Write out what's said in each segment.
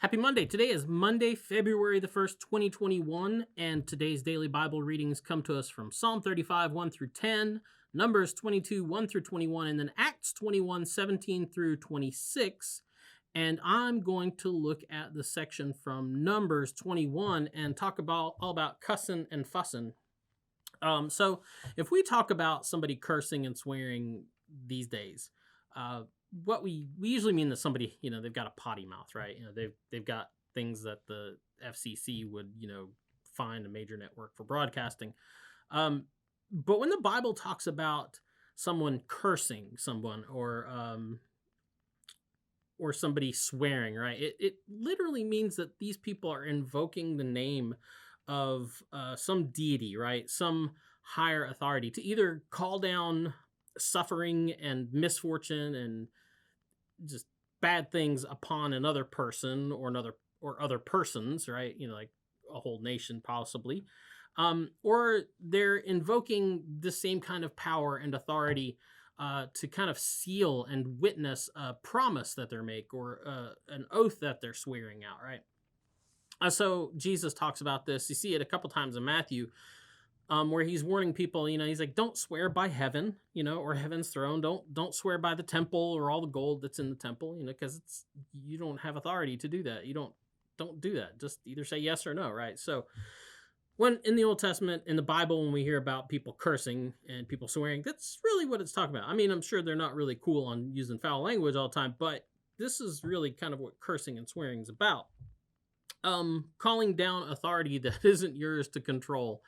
Happy Monday. Today is Monday, February the 1st, 2021, and today's daily Bible readings come to us from Psalm 35, 1 through 10, Numbers 22, 1 through 21, and then Acts 21, 17 through 26. And I'm going to look at the section from Numbers 21 and talk all about cussing and fussing. So if we talk about somebody cursing and swearing these days, what we usually mean that somebody, they've got a potty mouth, right? They've got things that the FCC would, fine a major network for broadcasting. But when the Bible talks about someone cursing someone or somebody swearing, right? It literally means that these people are invoking the name of some deity, right? Some higher authority to either call down suffering and misfortune and just bad things upon another person or other persons, right? Like a whole nation possibly. Or they're invoking the same kind of power and authority to kind of seal and witness a promise that they make or an oath that they're swearing out, right? So Jesus talks about this. You see it a couple times in Matthew, where he's warning people, he's like, don't swear by heaven, or heaven's throne. Don't swear by the temple or all the gold that's in the temple, because you don't have authority to do that. Don't do that. Just either say yes or no, right? So when in the Old Testament, in the Bible, when we hear about people cursing and people swearing, that's really what it's talking about. I mean, I'm sure they're not really cool on using foul language all the time, but this is really kind of what cursing and swearing is about. Calling down authority that isn't yours to control.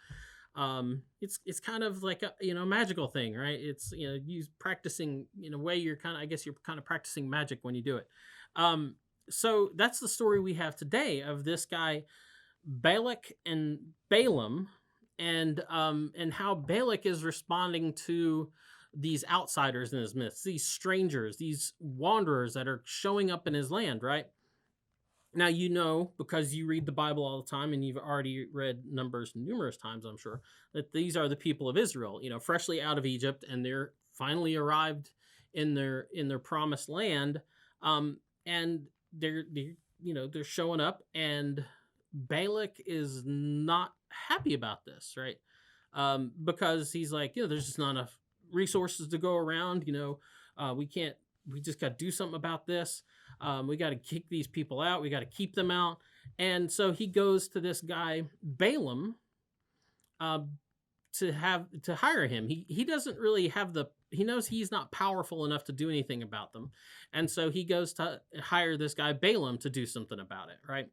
It's kind of like a magical thing, right? It's you practicing in a way you're kind of practicing magic when you do it. So that's the story we have today of this guy Balak and Balaam, and how Balak is responding to these outsiders in his midst, these strangers, these wanderers that are showing up in his land, right? Now, because you read the Bible all the time and you've already read Numbers numerous times, I'm sure, that these are the people of Israel, freshly out of Egypt, and they're finally arrived in their promised land. And they're showing up, and Balak is not happy about this, right? Because he's like, there's just not enough resources to go around. We just got to do something about this. We got to kick these people out. We got to keep them out. And so he goes to this guy, Balaam, to hire him. He doesn't really have he knows he's not powerful enough to do anything about them. And so he goes to hire this guy, Balaam, to do something about it, right?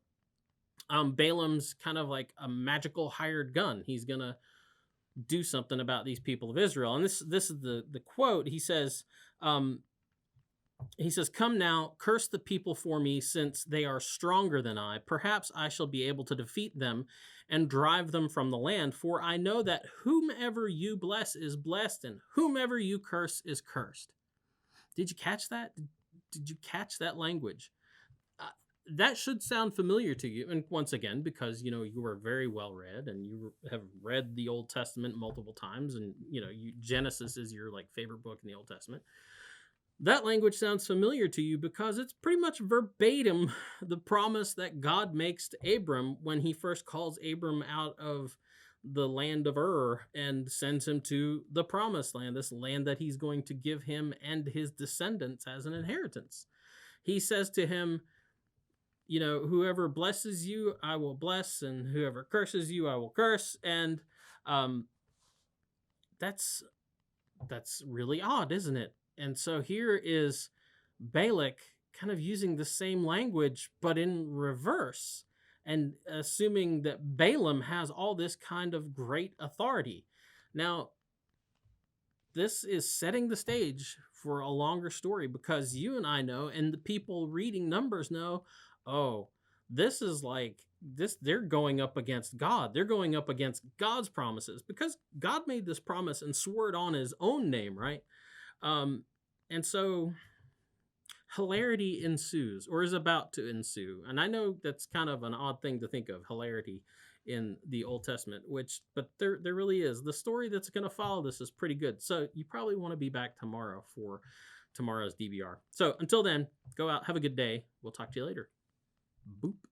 Balaam's kind of like a magical hired gun. He's going to do something about these people of Israel. And this is the quote. He says, come now, curse the people for me, since they are stronger than I. Perhaps I shall be able to defeat them and drive them from the land. For I know that whomever you bless is blessed, and whomever you curse is cursed. Did you catch that? Did you catch that language? That should sound familiar to you. And once again, because, you are very well read and you have read the Old Testament multiple times, and, Genesis is your favorite book in the Old Testament. That language sounds familiar to you because it's pretty much verbatim the promise that God makes to Abram when he first calls Abram out of the land of Ur and sends him to the promised land, this land that he's going to give him and his descendants as an inheritance. He says to him, whoever blesses you, I will bless, and whoever curses you, I will curse. And that's really odd, isn't it? And so here is Balak kind of using the same language, but in reverse, and assuming that Balaam has all this kind of great authority. Now, this is setting the stage for a longer story, because you and I know, and the people reading Numbers know, this is like this. They're going up against God. They're going up against God's promises, because God made this promise and swore it on his own name, right? And so hilarity ensues, or is about to ensue. And I know that's kind of an odd thing to think of, hilarity in the Old Testament, but there really is. The story that's going to follow this is pretty good. So you probably want to be back tomorrow for tomorrow's DBR. So until then, go out, have a good day. We'll talk to you later. Boop.